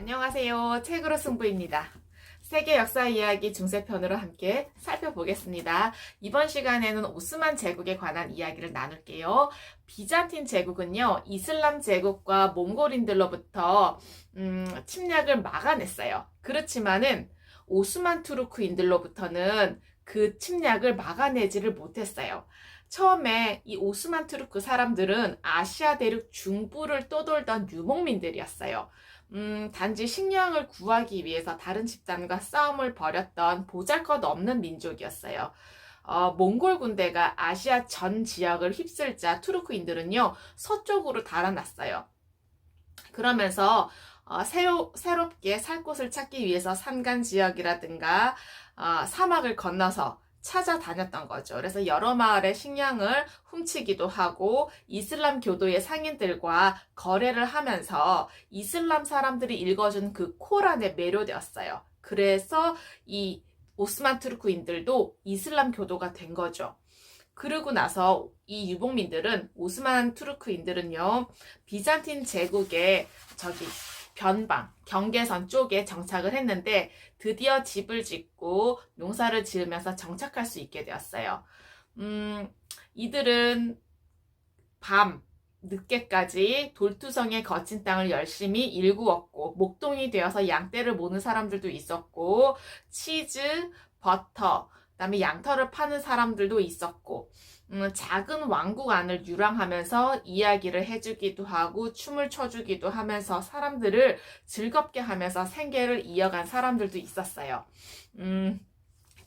안녕하세요. 책으로 승부입니다. 세계 역사 이야기 중세편으로 함께 살펴보겠습니다. 이번 시간에는 오스만 제국에 관한 이야기를 나눌게요. 비잔틴 제국은요, 이슬람 제국과 몽골인들로부터 침략을 막아냈어요. 그렇지만은 오스만 투르크인들로부터는 그 침략을 막아내지를 못했어요. 처음에 이 오스만 투르크 사람들은 아시아 대륙 중부를 떠돌던 유목민들이었어요. 단지 식량을 구하기 위해서 다른 집단과 싸움을 벌였던 보잘것없는 민족이었어요. 몽골 군대가 아시아 전 지역을 휩쓸자 투르크인들은요, 서쪽으로 달아났어요. 그러면서 새롭게 살 곳을 찾기 위해서 산간 지역이라든가 사막을 건너서 찾아다녔던 거죠. 그래서 여러 마을의 식량을 훔치기도 하고 이슬람 교도의 상인들과 거래를 하면서 이슬람 사람들이 읽어준 그 코란에 매료되었어요. 그래서 이 오스만 투르크인들도 이슬람 교도가 된 거죠. 그러고 나서 이 유목민들은 오스만 투르크인들은요, 비잔틴 제국의 변방, 경계선 쪽에 정착을 했는데 드디어 집을 짓고 농사를 지으면서 정착할 수 있게 되었어요. 이들은 밤 늦게까지 돌투성의 거친 땅을 열심히 일구었고 목동이 되어서 양떼를 모는 사람들도 있었고 치즈, 버터, 그다음에 양털을 파는 사람들도 있었고 작은 왕국 안을 유랑하면서 이야기를 해주기도 하고 춤을 춰주기도 하면서 사람들을 즐겁게 하면서 생계를 이어간 사람들도 있었어요.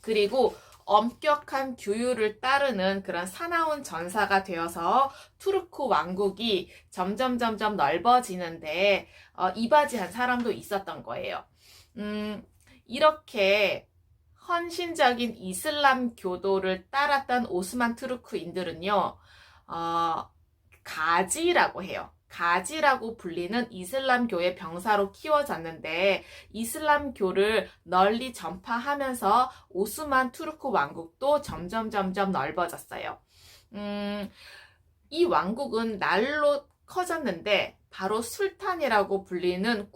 그리고 엄격한 규율을 따르는 그런 사나운 전사가 되어서 투르크 왕국이 점점 넓어지는데 이바지한 사람도 있었던 거예요. 이렇게 헌신적인 이슬람 교도를 따랐던 오스만 투르크인들은요, 가지라고 해요. 가지라고 불리는 이슬람교의 병사로 키워졌는데 이슬람교를 널리 전파하면서 오스만 투르크 왕국도 점점 넓어졌어요. 이 왕국은 날로 커졌는데 바로 술탄이라고 불리는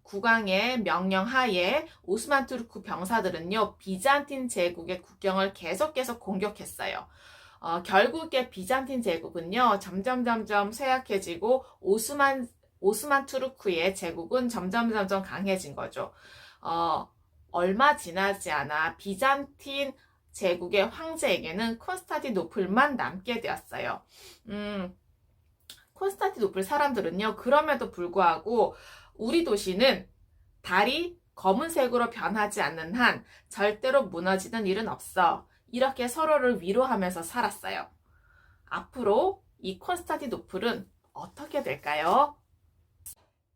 국왕의 명령하에 오스만 투르크 병사들은요, 비잔틴 제국의 국경을 계속 공격했어요. 결국에 비잔틴 제국은요, 점점 쇠약해지고 오스만 투르크의 제국은 점점 강해진 거죠. 얼마 지나지 않아 비잔틴 제국의 황제에게는 콘스탄티노플만 남게 되었어요. 콘스탄티노플 사람들은요, 그럼에도 불구하고 우리 도시는 달이 검은색으로 변하지 않는 한 절대로 무너지는 일은 없어. 이렇게 서로를 위로하면서 살았어요. 앞으로 이 콘스탄티노플은 어떻게 될까요?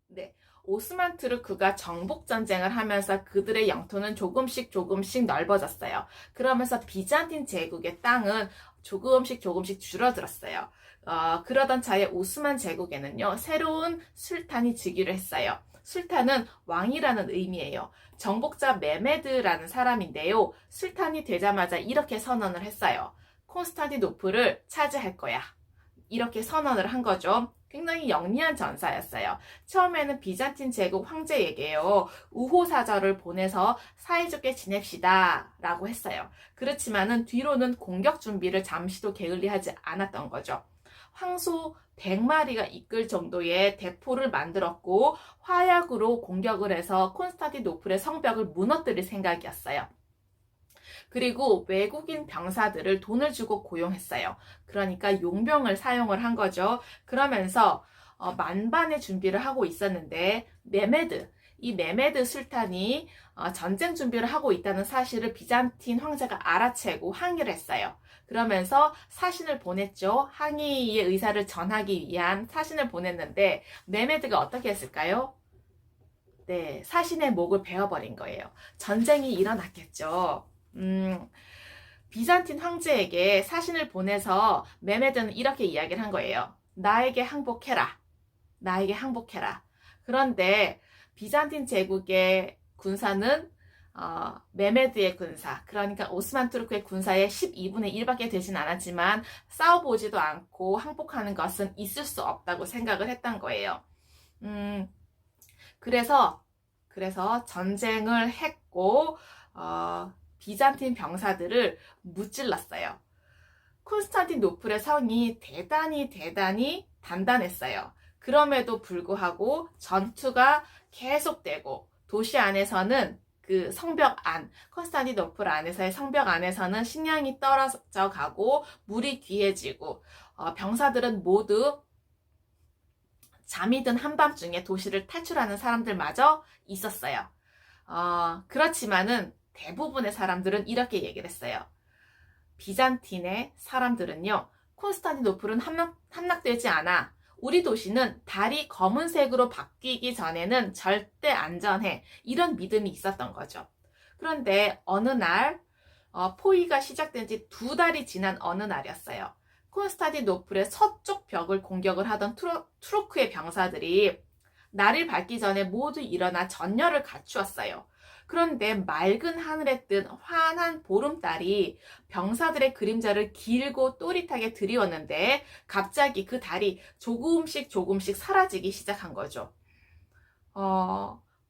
네, 오스만 투르크가 정복 전쟁을 하면서 그들의 영토는 조금씩 넓어졌어요. 그러면서 비잔틴 제국의 땅은 조금씩 줄어들었어요. 그러던 차에 오스만 제국에는요, 새로운 술탄이 즉위를 했어요. 술탄은 왕이라는 의미예요. 정복자 메메드라는 사람인데요, 술탄이 되자마자 이렇게 선언을 했어요. 콘스탄티노플을 차지할 거야. 이렇게 선언을 한 거죠. 굉장히 영리한 전사였어요. 처음에는 비잔틴 제국 황제에게요, 우호사절을 보내서 사이좋게 지냅시다 라고 했어요. 그렇지만은 뒤로는 공격 준비를 잠시도 게을리하지 않았던 거죠. 황소 100마리가 이끌 정도의 대포를 만들었고 화약으로 공격을 해서 콘스탄티노플의 성벽을 무너뜨릴 생각이었어요. 그리고 외국인 병사들을 돈을 주고 고용했어요. 그러니까 용병을 사용을 한 거죠. 그러면서 만반의 준비를 하고 있었는데 이 메메드 술탄이 전쟁 준비를 하고 있다는 사실을 비잔틴 황제가 알아채고 항의를 했어요. 그러면서 사신을 보냈죠. 항의의 의사를 전하기 위한 사신을 보냈는데 메메드가 어떻게 했을까요? 네, 사신의 목을 베어버린 거예요. 전쟁이 일어났겠죠. 비잔틴 황제에게 사신을 보내서 메메드는 이렇게 이야기를 한 거예요. 나에게 항복해라. 그런데 비잔틴 제국의 군사는 메메드의 군사, 그러니까 오스만 투르크의 군사의 12분의 1밖에 되진 않았지만 싸워보지도 않고 항복하는 것은 있을 수 없다고 생각을 했던 거예요. 그래서 전쟁을 했고 비잔틴 병사들을 무찔렀어요. 콘스탄티노플의 성이 대단히 단단했어요. 그럼에도 불구하고 전투가 계속되고 도시 안에서는 그 성벽 안, 콘스탄티노플 안에서의 성벽 안에서는 식량이 떨어져 가고 물이 귀해지고 병사들은 모두 잠이 든 한밤중에 도시를 탈출하는 사람들마저 있었어요. 그렇지만은 대부분의 사람들은 이렇게 얘기를 했어요. 비잔틴의 사람들은요, 콘스탄티노플은 함락되지 않아. 우리 도시는 달이 검은색으로 바뀌기 전에는 절대 안전해. 이런 믿음이 있었던 거죠. 그런데 어느 날 포위가 시작된 지 2달이 지난 어느 날이었어요. 콘스탄티노플의 서쪽 벽을 공격을 하던 투르크의 병사들이 날이 밝기 전에 모두 일어나 전열을 갖추었어요. 그런데 맑은 하늘에 뜬 환한 보름달이 병사들의 그림자를 길고 또릿하게 드리웠는데 갑자기 그 달이 조금씩 사라지기 시작한 거죠.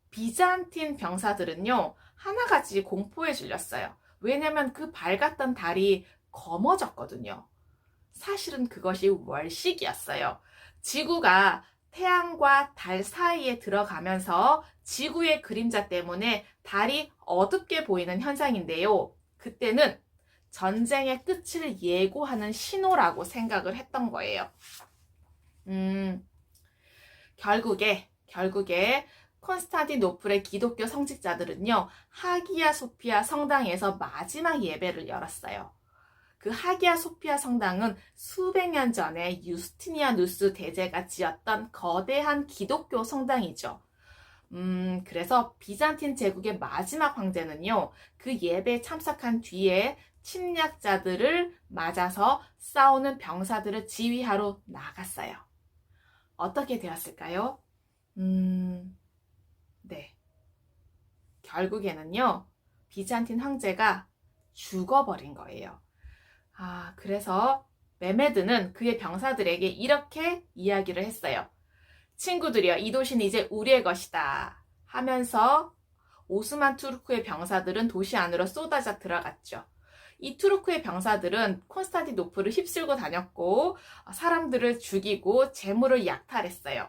비잔틴 병사들은요, 하나같이 공포에 질렸어요. 왜냐면 그 밝았던 달이 검어졌거든요. 사실은 그것이 월식이었어요. 지구가 태양과 달 사이에 들어가면서 지구의 그림자 때문에 달이 어둡게 보이는 현상인데요. 그때는 전쟁의 끝을 예고하는 신호라고 생각을 했던 거예요. 결국에 콘스탄티노플의 기독교 성직자들은요, 하기야 소피아 성당에서 마지막 예배를 열었어요. 그 하기야 소피아 성당은 수백 년 전에 유스티니아누스 대제가 지었던 거대한 기독교 성당이죠. 그래서 비잔틴 제국의 마지막 황제는요, 그 예배에 참석한 뒤에 침략자들을 맞아서 싸우는 병사들을 지휘하러 나갔어요. 어떻게 되었을까요? 네. 결국에는요, 비잔틴 황제가 죽어버린 거예요. 그래서 메메드는 그의 병사들에게 이렇게 이야기를 했어요. 친구들이여, 이 도시는 이제 우리의 것이다 하면서 오스만 투르크의 병사들은 도시 안으로 쏟아져 들어갔죠. 이 투르크의 병사들은 콘스탄티노플을 휩쓸고 다녔고 사람들을 죽이고 재물을 약탈했어요.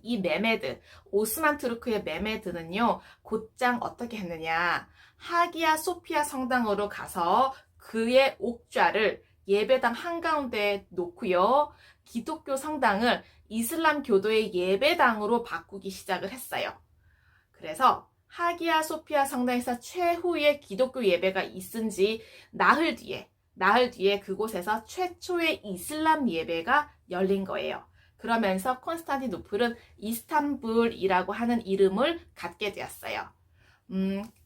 이 메메드, 오스만 투르크의 메메드는요, 곧장 어떻게 했느냐, 하기야 소피아 성당으로 가서 그의 옥좌를 예배당 한가운데에 놓고요, 기독교 성당을 이슬람 교도의 예배당으로 바꾸기 시작을 했어요. 그래서 하기야 소피아 성당에서 최후의 기독교 예배가 있은 지 나흘 뒤에 그곳에서 최초의 이슬람 예배가 열린 거예요. 그러면서 콘스탄티노플은 이스탄불이라고 하는 이름을 갖게 되었어요.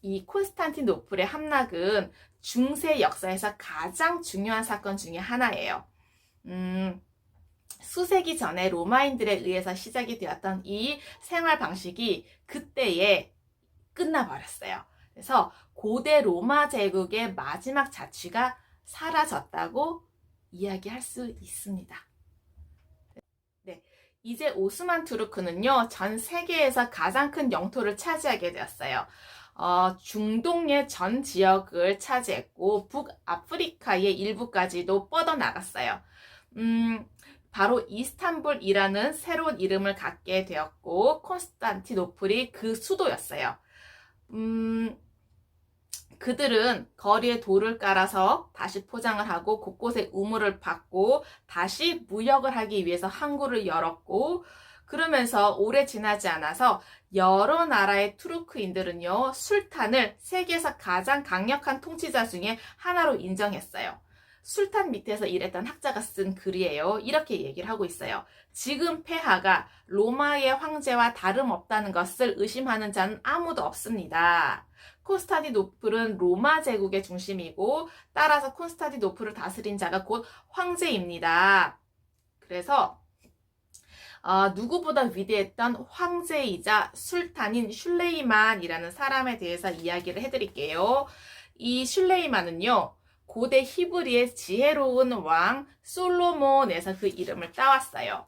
이 콘스탄티노플의 함락은 중세 역사에서 가장 중요한 사건 중에 하나예요. 수세기 전에 로마인들에 의해서 시작이 되었던 이 생활 방식이 그때에 끝나버렸어요. 그래서 고대 로마 제국의 마지막 자취가 사라졌다고 이야기할 수 있습니다. 네, 이제 오스만 투르크는요, 전 세계에서 가장 큰 영토를 차지하게 되었어요. 중동의 전 지역을 차지했고 북아프리카의 일부까지도 뻗어나갔어요. 바로 이스탄불이라는 새로운 이름을 갖게 되었고 콘스탄티노플이 그 수도였어요. 그들은 거리에 돌을 깔아서 다시 포장을 하고 곳곳에 우물을 팠고 다시 무역을 하기 위해서 항구를 열었고, 그러면서 오래 지나지 않아서 여러 나라의 투르크인들은요, 술탄을 세계에서 가장 강력한 통치자 중에 하나로 인정했어요. 술탄 밑에서 일했던 학자가 쓴 글이에요. 이렇게 얘기를 하고 있어요. 지금 폐하가 로마의 황제와 다름없다는 것을 의심하는 자는 아무도 없습니다. 콘스탄티노플은 로마 제국의 중심이고 따라서 콘스탄티노플을 다스린 자가 곧 황제입니다. 그래서 누구보다 위대했던 황제이자 술탄인 슐레이만이라는 사람에 대해서 이야기를 해드릴게요. 이 슐레이만은요, 고대 히브리의 지혜로운 왕 솔로몬에서 그 이름을 따왔어요.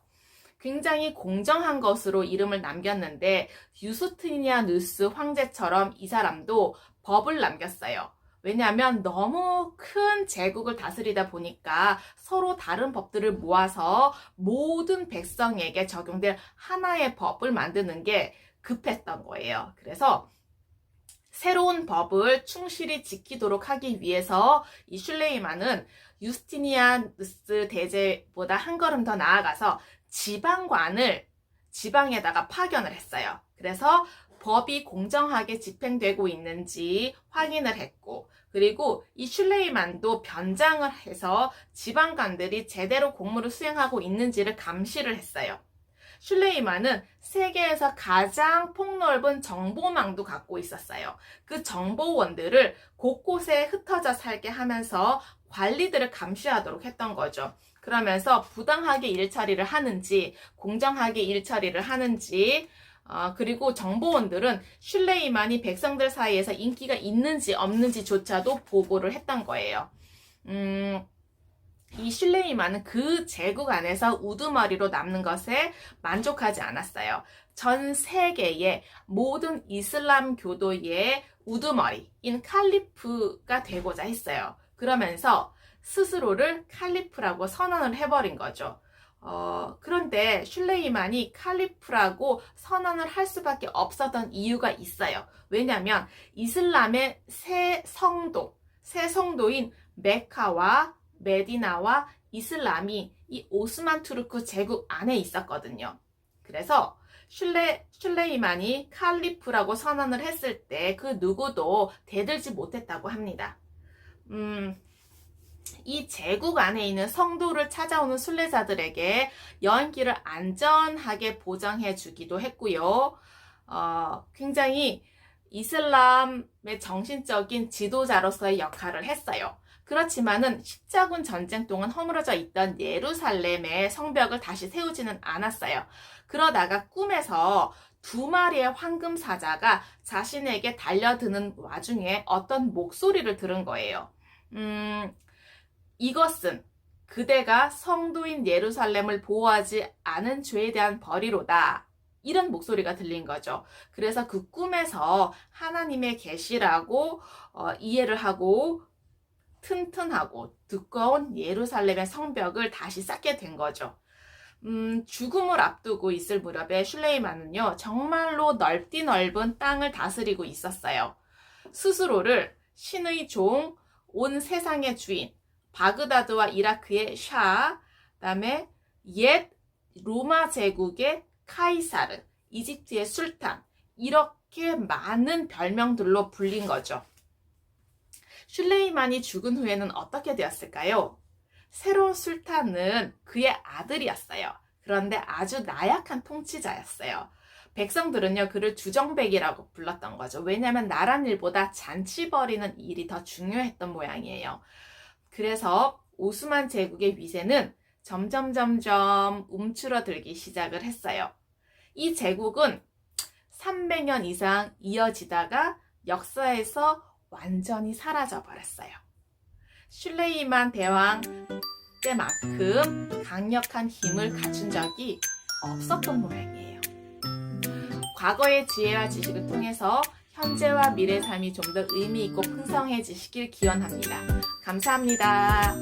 굉장히 공정한 것으로 이름을 남겼는데 유스티니아누스 황제처럼 이 사람도 법을 남겼어요. 왜냐하면 너무 큰 제국을 다스리다 보니까 서로 다른 법들을 모아서 모든 백성에게 적용될 하나의 법을 만드는 게 급했던 거예요. 그래서 새로운 법을 충실히 지키도록 하기 위해서 이 슐레이만은 유스티니아누스 대제보다 한 걸음 더 나아가서 지방관을 지방에다가 파견을 했어요. 그래서 법이 공정하게 집행되고 있는지 확인을 했고, 그리고 이 슐레이만도 변장을 해서 지방관들이 제대로 공무를 수행하고 있는지를 감시를 했어요. 슐레이만은 세계에서 가장 폭넓은 정보망도 갖고 있었어요. 그 정보원들을 곳곳에 흩어져 살게 하면서 관리들을 감시하도록 했던 거죠. 그러면서 부당하게 일처리를 하는지, 공정하게 일처리를 하는지, 그리고 정보원들은 슐레이만이 백성들 사이에서 인기가 있는지 없는지조차도 보고를 했던 거예요. 이 슐레이만은 그 제국 안에서 우두머리로 남는 것에 만족하지 않았어요. 전 세계의 모든 이슬람 교도의 우두머리인 칼리프가 되고자 했어요. 그러면서 스스로를 칼리프라고 선언을 해버린 거죠. 그런데 슐레이만이 칼리프라고 선언을 할 수밖에 없었던 이유가 있어요. 왜냐하면 이슬람의 새 성도인 메카와 메디나와 이슬람이 이 오스만 투르크 제국 안에 있었거든요. 그래서 슐레이만이 칼리프라고 선언을 했을 때 그 누구도 대들지 못했다고 합니다. 이 제국 안에 있는 성도를 찾아오는 순례자들에게 여행길을 안전하게 보장해 주기도 했고요. 굉장히 이슬람의 정신적인 지도자로서의 역할을 했어요. 그렇지만은 십자군 전쟁 동안 허물어져 있던 예루살렘의 성벽을 다시 세우지는 않았어요. 그러다가 꿈에서 2마리의 황금 사자가 자신에게 달려드는 와중에 어떤 목소리를 들은 거예요. 이것은 그대가 성도인 예루살렘을 보호하지 않은 죄에 대한 벌이로다. 이런 목소리가 들린 거죠. 그래서 그 꿈에서 하나님의 계시라고 이해를 하고 튼튼하고 두꺼운 예루살렘의 성벽을 다시 쌓게 된 거죠. 죽음을 앞두고 있을 무렵에 슐레이만은요, 정말로 넓디 넓은 땅을 다스리고 있었어요. 스스로를 신의 종, 온 세상의 주인, 바그다드와 이라크의 샤, 그다음에 옛 로마 제국의 카이사르, 이집트의 술탄, 이렇게 많은 별명들로 불린 거죠. 슐레이만이 죽은 후에는 어떻게 되었을까요? 새로운 술탄은 그의 아들이었어요. 그런데 아주 나약한 통치자였어요. 백성들은요, 그를 주정백이라고 불렀던 거죠. 왜냐하면 나란 일보다 잔치 벌이는 일이 더 중요했던 모양이에요. 그래서 오스만 제국의 위세는 점점 움츠러들기 시작을 했어요. 이 제국은 300년 이상 이어지다가 역사에서 완전히 사라져 버렸어요. 슐레이만 대왕 때만큼 강력한 힘을 갖춘 적이 없었던 모양이에요. 과거의 지혜와 지식을 통해서 현재와 미래 삶이 좀 더 의미 있고 풍성해지시길 기원합니다. 감사합니다.